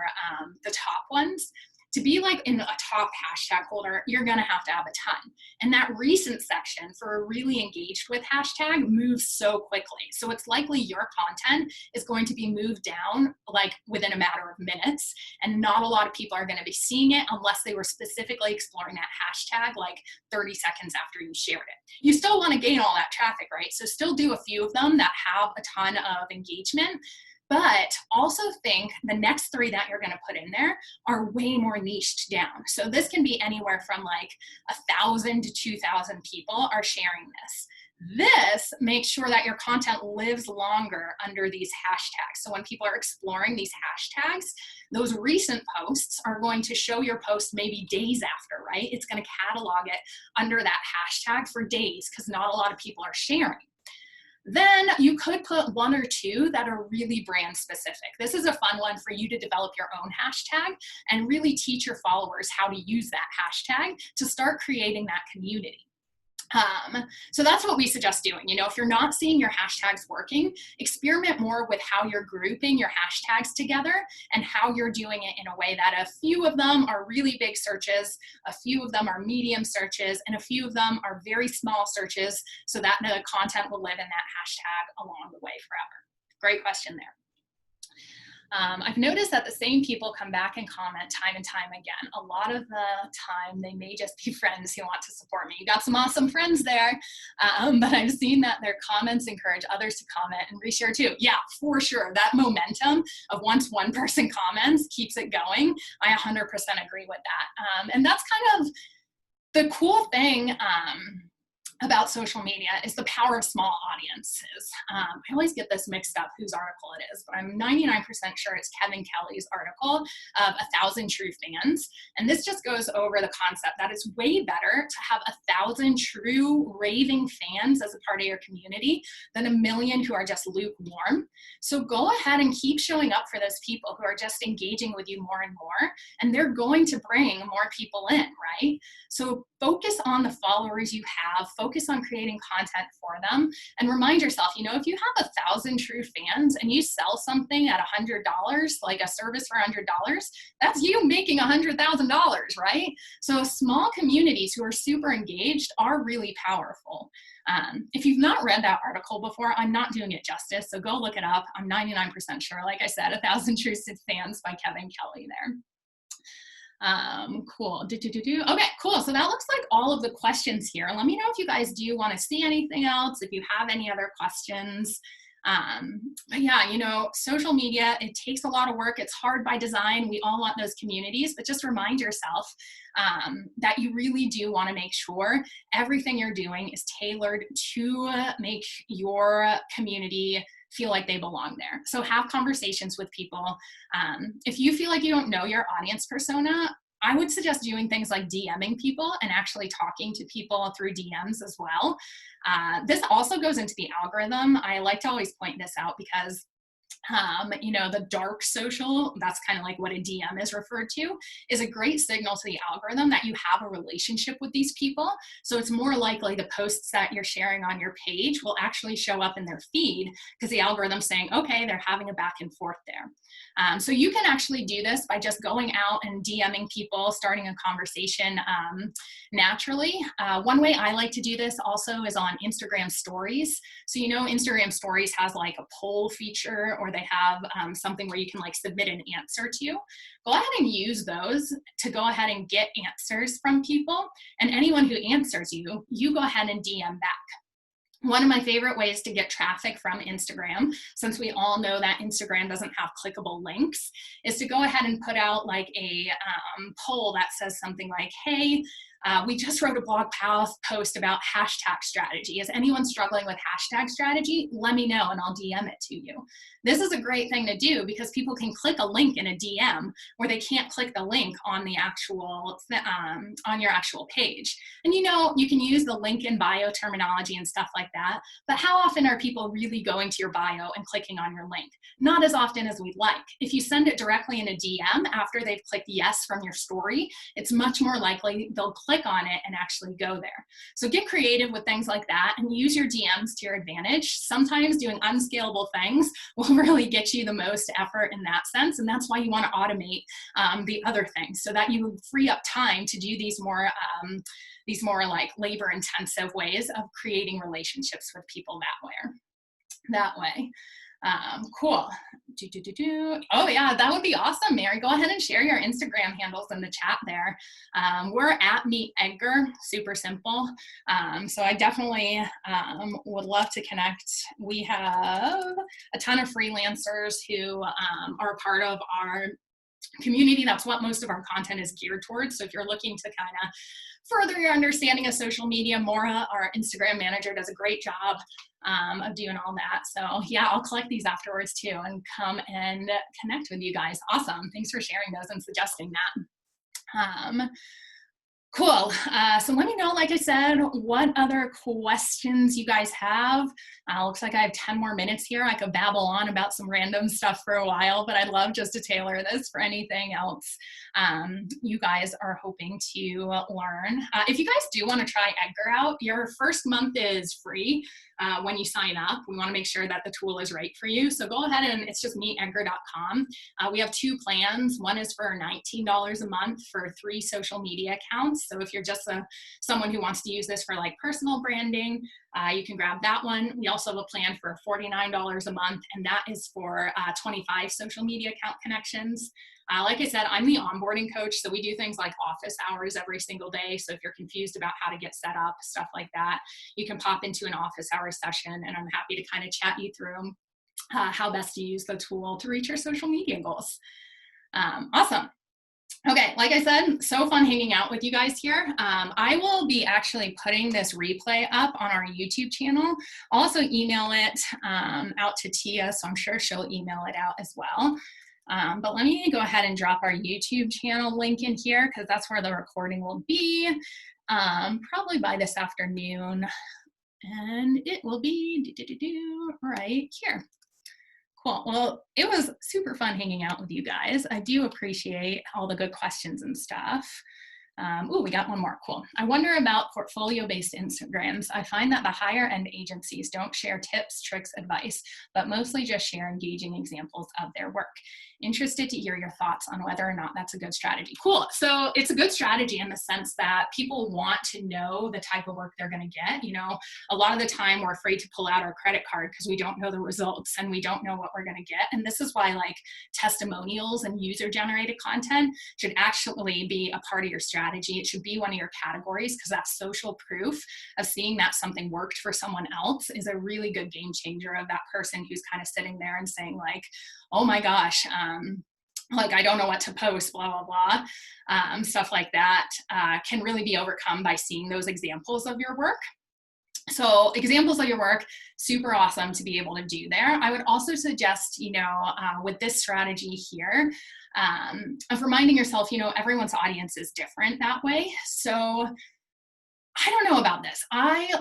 the top ones. To be like in a top hashtag holder, you're gonna have to have a ton. And that recent section for a really engaged with hashtag moves so quickly. So it's likely your content is going to be moved down like within a matter of minutes. And not a lot of people are gonna be seeing it unless they were specifically exploring that hashtag like 30 seconds after you shared it. You still wanna gain all that traffic, right? So still do a few of them that have a ton of engagement. But also think the next 3 that you're going to put in there are way more niched down. So this can be anywhere from like 1,000 to 2,000 people are sharing this. This makes sure that your content lives longer under these hashtags. So when people are exploring these hashtags, those recent posts are going to show your post maybe days after, right? It's going to catalog it under that hashtag for days because not a lot of people are sharing. Then you could put 1 or 2 that are really brand specific. This is a fun one for you to develop your own hashtag and really teach your followers how to use that hashtag to start creating that community. So that's what we suggest doing. You know, if you're not seeing your hashtags working, experiment more with how you're grouping your hashtags together and how you're doing it in a way that a few of them are really big searches, a few of them are medium searches, and a few of them are very small searches so that the content will live in that hashtag along the way forever. Great question there. I've noticed that the same people come back and comment time and time again. A lot of the time, they may just be friends who want to support me. You got some awesome friends there, but I've seen that their comments encourage others to comment and reshare too. Yeah, for sure. That momentum of once one person comments keeps it going. I 100% agree with that. And that's kind of the cool thing about social media is the power of small audiences. I always get this mixed up whose article it is, but I'm 99% sure it's Kevin Kelly's article of 1,000 True Fans. And this just goes over the concept that it's way better to have 1,000 true raving fans as a part of your community than 1 million who are just lukewarm. So go ahead and keep showing up for those people who are just engaging with you more and more, and they're going to bring more people in, right? So focus on the followers you have, focus on creating content for them, and remind yourself, you know, if you have 1,000 true fans and you sell something at $100, like a service for $100, that's you making $100,000, right? So small communities who are super engaged are really powerful. If you've not read that article before, I'm not doing it justice, so go look it up. I'm 99% sure, like I said, 1,000 True Fans by Kevin Kelly there. Cool. Okay, cool. So that looks like all of the questions here. Let me know if you guys do want to see anything else, if you have any other questions. But yeah, you know, social media, it takes a lot of work. It's hard by design. We all want those communities, but just remind yourself that you really do want to make sure everything you're doing is tailored to make your community feel like they belong there. So have conversations with people. If you feel like you don't know your audience persona, I would suggest doing things like DMing people and actually talking to people through DMs as well. This also goes into the algorithm. I like to always point this out because You know, the dark social, that's kind of like what a DM is referred to, is a great signal to the algorithm that you have a relationship with these people. So it's more likely the posts that you're sharing on your page will actually show up in their feed because the algorithm's saying, okay, they're having a back and forth there. So you can actually do this by just going out and DMing people, starting a conversation naturally. One way I like to do this also is on Instagram stories. So, you know, Instagram stories has like a poll feature, or they have something where you can like submit an answer to. Go ahead and use those to go ahead and get answers from people. And anyone who answers you, you go ahead and DM back. One of my favorite ways to get traffic from Instagram, since we all know that Instagram doesn't have clickable links, is to go ahead and put out like a poll that says something like, hey, we just wrote a blog post about hashtag strategy. Is anyone struggling with hashtag strategy? Let me know and I'll DM it to you. This is a great thing to do because people can click a link in a DM where they can't click the link on the actual, on your actual page. And you know, you can use the link in bio terminology and stuff like that, but how often are people really going to your bio and clicking on your link? Not as often as we'd like. If you send it directly in a DM after they've clicked yes from your story, it's much more likely they'll click on it and actually go there. So get creative with things like that and use your DMs to your advantage. Sometimes doing unscalable things will really get you the most effort in that sense. And that's why you want to automate the other things so that you free up time to do these more like labor intensive ways of creating relationships with people that way. Cool. Oh yeah, that would be awesome, Mary. Go ahead and share your Instagram handles in the chat there. We're at MeetEdgar, super simple. So I definitely would love to connect. We have a ton of freelancers who are part of our community. That's what most of our content is geared towards. So if you're looking to kind of further your understanding of social media, Maura, our Instagram manager, does a great job of doing all that. So yeah, I'll collect these afterwards too and come and connect with you guys. Awesome. Thanks for sharing those and suggesting that. Cool. So let me know, like I said, what other questions you guys have. Looks like I have 10 more minutes here. I could babble on about some random stuff for a while, but I'd love just to tailor this for anything else you guys are hoping to learn. If you guys do want to try Edgar out, your first month is free when you sign up. We want to make sure that the tool is right for you. So go ahead and it's just MeetEdgar.com. We have two plans. One is for $19 a month for 3 social media accounts. So if you're just someone who wants to use this for like personal branding, you can grab that one. We also have a plan for $49 a month, and that is for 25 social media account connections. Like I said, I'm the onboarding coach, so we do things like office hours every single day. So if you're confused about how to get set up, stuff like that, you can pop into an office hour session, and I'm happy to kind of chat you through how best to use the tool to reach your social media goals. Awesome. Okay, like I said, so fun hanging out with you guys here. I will be actually putting this replay up on our YouTube channel. I'll also email it out to Tia, so I'm sure she'll email it out as well. But let me go ahead and drop our YouTube channel link in here because that's where the recording will be, probably by this afternoon. And it will be right here. Cool. Well, it was super fun hanging out with you guys. I do appreciate all the good questions and stuff. Oh, we got one more. Cool. I wonder about portfolio-based Instagrams. I find that the higher end agencies don't share tips, tricks, advice, but mostly just share engaging examples of their work. Interested to hear your thoughts on whether or not that's a good strategy. Cool. So it's a good strategy in the sense that people want to know the type of work they're going to get. You know, a lot of the time we're afraid to pull out our credit card because we don't know the results and we don't know what we're going to get. And this is why like testimonials and user-generated content should actually be a part of your strategy. It should be one of your categories because that social proof of seeing that something worked for someone else is a really good game changer of that person who's kind of sitting there and saying like, oh my gosh, like I don't know what to post, blah, blah, blah. Stuff like that can really be overcome by seeing those examples of your work. So examples of your work, super awesome to be able to do there. I would also suggest, you know, with this strategy here, of reminding yourself, you know, everyone's audience is different that way. So I don't know about this.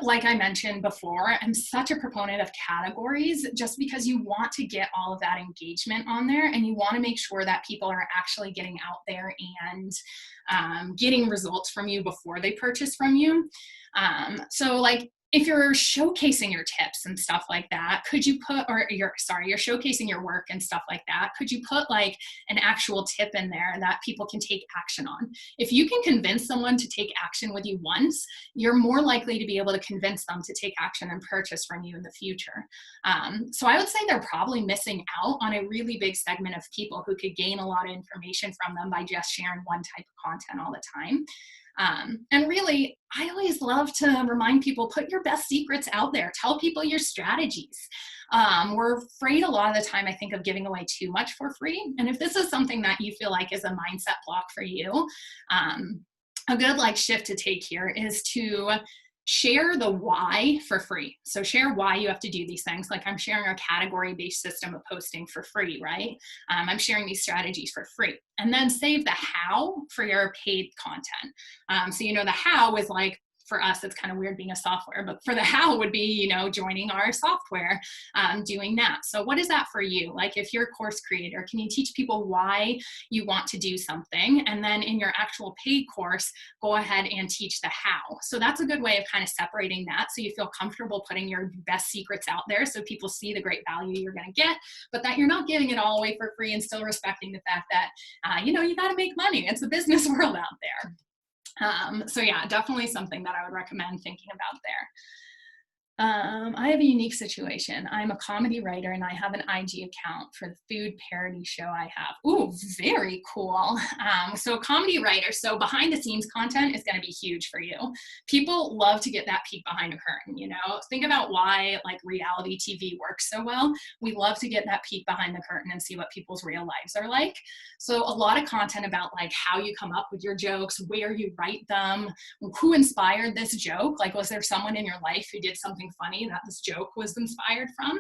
Like I mentioned before, I'm such a proponent of categories just because you want to get all of that engagement on there, and you want to make sure that people are actually getting out there and getting results from you before they purchase from you. So like, if you're showcasing your tips and stuff like that, could you put, or you're showcasing your work and stuff like that, could you put like an actual tip in there that people can take action on? If you can convince someone to take action with you once, you're more likely to be able to convince them to take action and purchase from you in the future. So I would say they're probably missing out on a really big segment of people who could gain a lot of information from them by just sharing one type of content all the time. And really, I always love to remind people, put your best secrets out there. Tell people your strategies. We're afraid a lot of the time, I think, of giving away too much for free. And if this is something that you feel like is a mindset block for you, a good like shift to take here is to share the why for free. So share why you have to do these things. Like, I'm sharing a category-based system of posting for free, right? I'm sharing these strategies for free. And then save the how for your paid content. So, the how is like, for us, it's kind of weird being a software, but for the how would be, joining our software, doing that. So what is that for you? Like, if you're a course creator, can you teach people why you want to do something? And then in your actual paid course, go ahead and teach the how. So that's a good way of kind of separating that, so you feel comfortable putting your best secrets out there so people see the great value you're going to get, but that you're not giving it all away for free, and still respecting the fact that, you got to make money. It's a business world out there. So yeah, definitely something that I would recommend thinking about there. I have a unique situation. I'm a comedy writer and I have an IG account for the food parody show I have. Ooh, very cool. So a comedy writer, so behind the scenes content is going to be huge for you. People love to get that peek behind the curtain, Think about why like reality TV works so well. We love to get that peek behind the curtain and see what people's real lives are like. So a lot of content about like how you come up with your jokes, where you write them, who inspired this joke. Like, was there someone in your life who did something funny that this joke was inspired from?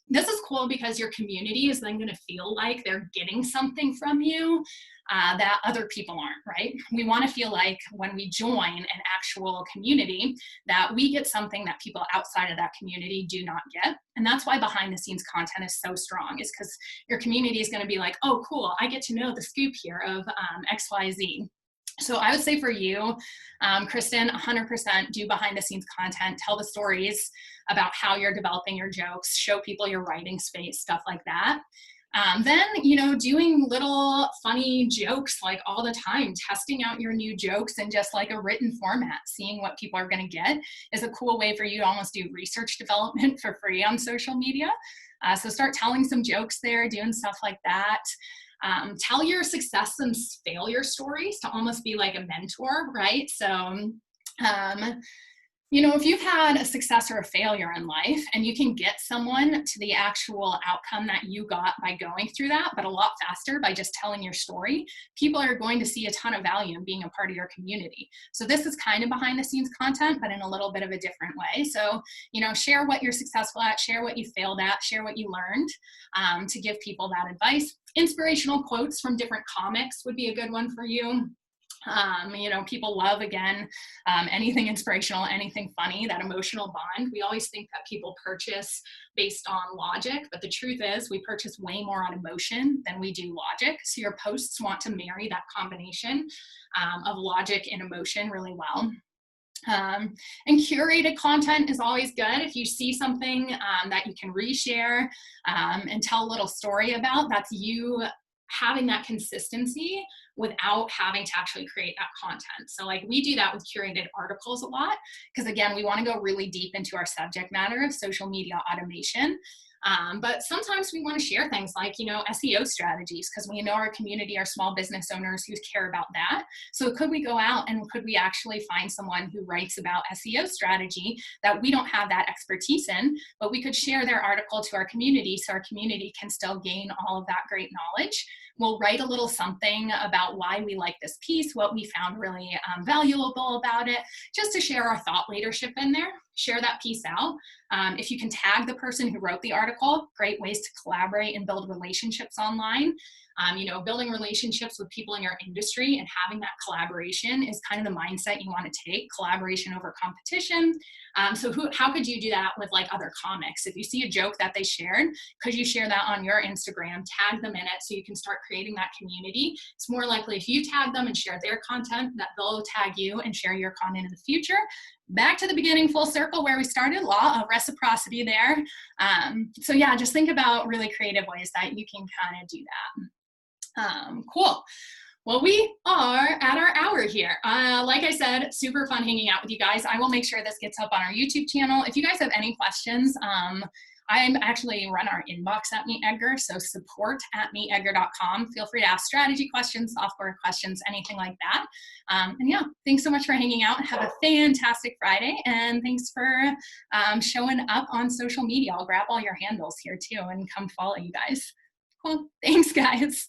This is cool because your community is then going to feel like they're getting something from you that other people aren't, right? We want to feel like when we join an actual community that we get something that people outside of that community do not get. And that's why behind the scenes content is so strong, is because your community is going to be like, oh, cool, I get to know the scoop here of XYZ. So I would say for you, Kristen, 100% do behind the scenes content, tell the stories about how you're developing your jokes, show people your writing space, stuff like that. Then, doing little funny jokes like all the time, testing out your new jokes in just like a written format, seeing what people are going to get is a cool way for you to almost do research development for free on social media. So start telling some jokes there, doing stuff like that. Tell your success and failure stories to almost be like a mentor, right? So, if you've had a success or a failure in life and you can get someone to the actual outcome that you got by going through that, but a lot faster by just telling your story, people are going to see a ton of value in being a part of your community. So this is kind of behind the scenes content, but in a little bit of a different way. So, share what you're successful at, share what you failed at, share what you learned, to give people that advice. Inspirational quotes from different comics would be a good one for you. People love, again, anything inspirational, anything funny, that emotional bond. We always think that people purchase based on logic, but the truth is we purchase way more on emotion than we do logic. So your posts want to marry that combination of logic and emotion really well. And curated content is always good. If you see something that you can reshare and tell a little story about, that's you having that consistency without having to actually create that content. So like, we do that with curated articles a lot, because again, we want to go really deep into our subject matter of social media automation. But sometimes we want to share things like, SEO strategies, because we know our community are small business owners who care about that. So could we go out and could we actually find someone who writes about SEO strategy that we don't have that expertise in, but we could share their article to our community so our community can still gain all of that great knowledge. We'll write a little something about why we like this piece, what we found really valuable about it, just to share our thought leadership in there. Share that piece out. If you can tag the person who wrote the article, great ways to collaborate and build relationships online. You know, building relationships with people in your industry and having that collaboration is kind of the mindset you want to take, collaboration over competition. So how could you do that with like other comics? If you see a joke that they shared, could you share that on your Instagram, tag them in it so you can start creating that community? It's more likely if you tag them and share their content that they'll tag you and share your content in the future. Back to the beginning, full circle where we started, law of reciprocity there. So yeah, just think about really creative ways that you can kind of do that. Cool. Well, we are at our hour here. Like I said, super fun hanging out with you guys. I will make sure this gets up on our YouTube channel. If you guys have any questions, I actually run our inbox at MeetEdgar, so support@meetedgar.com. Feel free to ask strategy questions, software questions, anything like that. And yeah, thanks so much for hanging out. Have a fantastic Friday, and thanks for showing up on social media. I'll grab all your handles here too and come follow you guys. Cool. Thanks, guys.